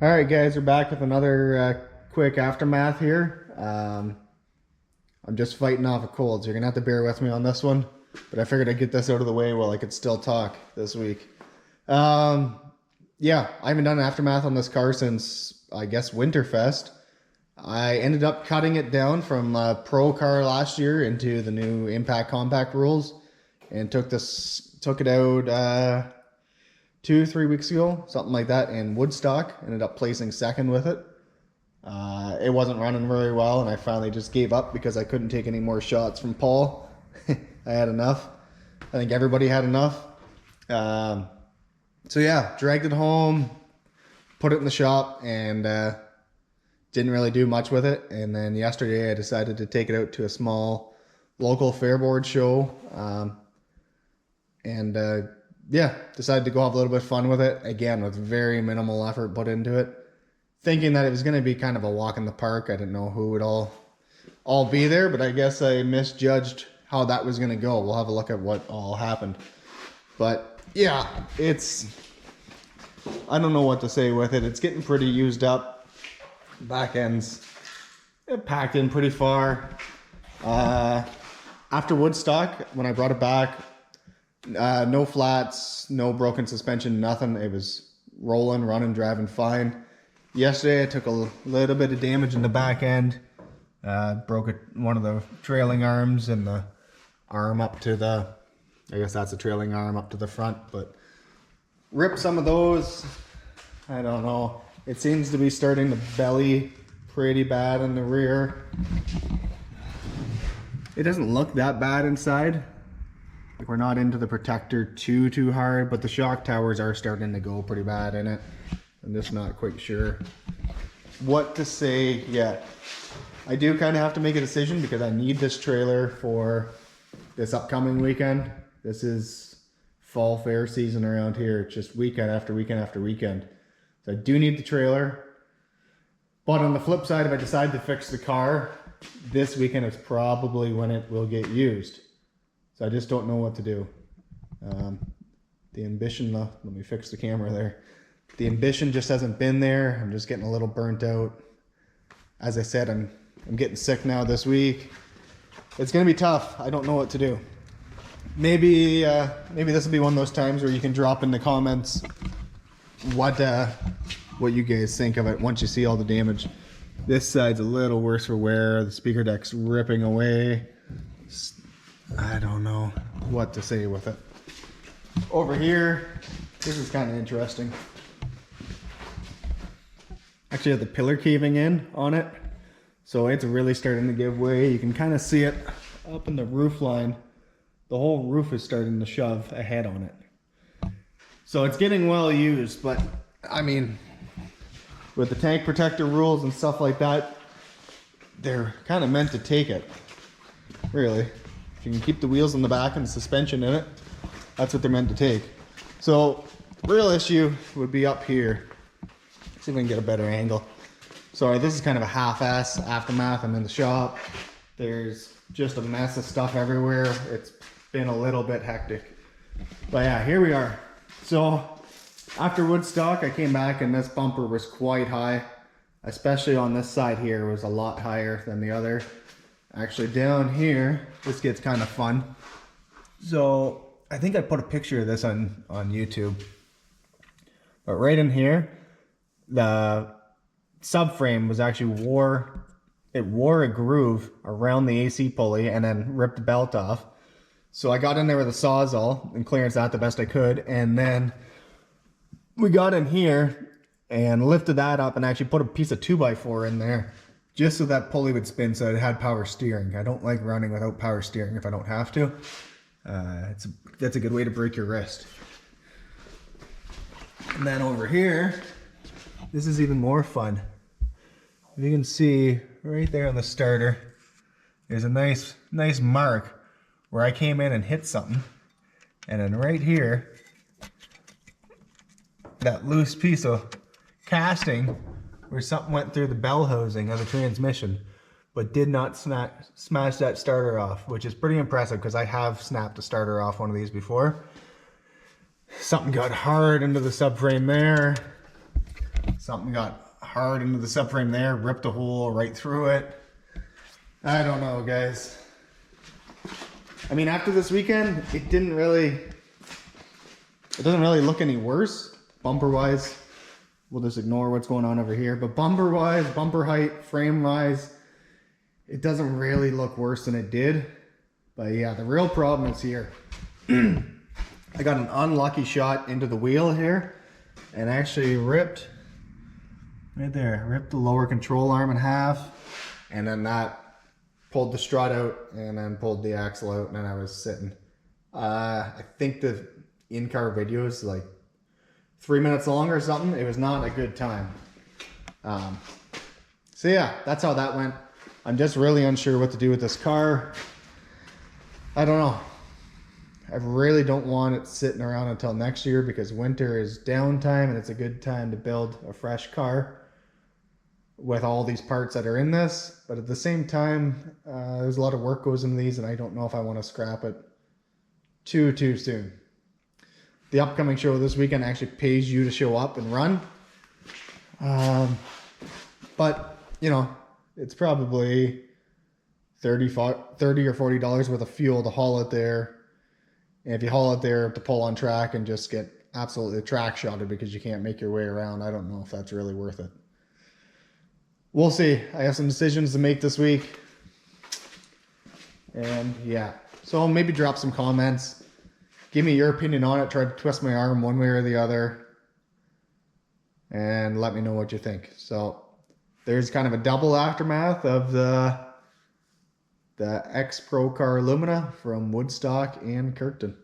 All right, guys, we're back with another quick aftermath here. I'm just fighting off a cold, so you're gonna have to bear with me on this one. But I figured I'd get this out of the way while I could still talk this week. Um, yeah, I haven't done an aftermath on this car since, I guess, Winterfest. I ended up cutting it down from a pro car last year into the new Impact Compact rules, and took it out 2-3 weeks ago, something like that, in Woodstock. Ended up placing second with it. It wasn't running very well, and I finally just gave up because I couldn't take any more shots from Paul. I had enough. I think everybody had enough. So yeah, dragged it home, put it in the shop, and didn't really do much with it. And then yesterday I decided to take it out to a small local fairboard show. Yeah, decided to go have a little bit of fun with it. Again, with very minimal effort put into it. Thinking that it was going to be kind of a walk in the park. I didn't know who would all be there, but I guess I misjudged how that was going to go. We'll have a look at what all happened. But yeah, I don't know what to say with it. It's getting pretty used up. Back ends, it packed in pretty far. After Woodstock, when I brought it back, no flats, no broken suspension, nothing. It was rolling, running, driving fine. Yesterday I took a little bit of damage in the back end. Broke one of the trailing arms and the arm up to the, I guess that's a trailing arm up to the front, but ripped some of those. I don't know. It seems to be starting to belly pretty bad in the rear. It doesn't look that bad inside. Like, we're not into the protector too hard, but the shock towers are starting to go pretty bad in it. I'm just not quite sure what to say yet. I do kind of have to make a decision because I need this trailer for this upcoming weekend. This is fall fair season around here. It's just weekend after weekend after weekend. So I do need the trailer. But on the flip side, if I decide to fix the car, this weekend is probably when it will get used. So I just don't know what to do. The ambition, let me fix the camera there. The ambition just hasn't been there. I'm just getting a little burnt out. As I said, I'm getting sick now this week. It's gonna be tough. I don't know what to do. Maybe this will be one of those times where you can drop in the comments what you guys think of it once you see all the damage. This side's a little worse for wear. The speaker deck's ripping away. I don't know what to say with it. Over here, this is kind of interesting. Actually have the pillar caving in on it. So it's really starting to give way. You can kind of see it up in the roof line. The whole roof is starting to shove ahead on it. So it's getting well used, but I mean, with the tank protector rules and stuff like that, they're kind of meant to take it, really. If you can keep the wheels in the back and the suspension in it, that's what they're meant to take. So, real issue would be up here. Let's see if we can get a better angle. Sorry, this is kind of a half-ass aftermath. I'm in the shop. There's just a mess of stuff everywhere. It's been a little bit hectic. But yeah, here we are. So, after Woodstock, I came back and this bumper was quite high. Especially on this side here, it was a lot higher than the other. Actually, down here, this gets kind of fun. So I think I put a picture of this on YouTube. But right in here, the subframe was actually wore a groove around the AC pulley and then ripped the belt off. So I got in there with a Sawzall and clearance that the best I could. And then we got in here and lifted that up and actually put a piece of 2x4 in there, just so that pulley would spin so it had power steering. I don't like running without power steering if I don't have to. That's a good way to break your wrist. And then over here, this is even more fun. You can see right there on the starter, there's a nice mark where I came in and hit something. And then right here, that loose piece of casting where something went through the bell housing of the transmission, but did not smash that starter off, which is pretty impressive because I have snapped a starter off one of these before. Something got hard into the subframe there. something got hard into the subframe there, ripped a hole right through it. I don't know, guys. I mean, after this weekend, it doesn't really look any worse bumper wise. We'll just ignore what's going on over here, but bumper wise, bumper height, frame wise, it doesn't really look worse than it did. But yeah, the real problem is here. I got an unlucky shot into the wheel here and actually ripped right there, ripped the lower control arm in half, and then that pulled the strut out and then pulled the axle out, and then I was sitting. I think the in-car video is like 3 minutes long or something. It was not a good time. So yeah, that's how that went. I'm just really unsure what to do with this car. I don't know. I really don't want it sitting around until next year because winter is downtime and it's a good time to build a fresh car with all these parts that are in this. But at the same time, there's a lot of work goes into these and I don't know if I want to scrap it too soon. The upcoming show this weekend actually pays you to show up and run. But, you know, it's probably $30 or $40 worth of fuel to haul it there. And if you haul it there to pull on track and just get absolutely track shotted because you can't make your way around, I don't know if that's really worth it. We'll see. I have some decisions to make this week. And yeah, so maybe drop some comments. Give me your opinion on it. Try to twist my arm one way or the other. And let me know what you think. So there's kind of a double aftermath of the ex-Pro car Lumina from Woodstock and Kirkton.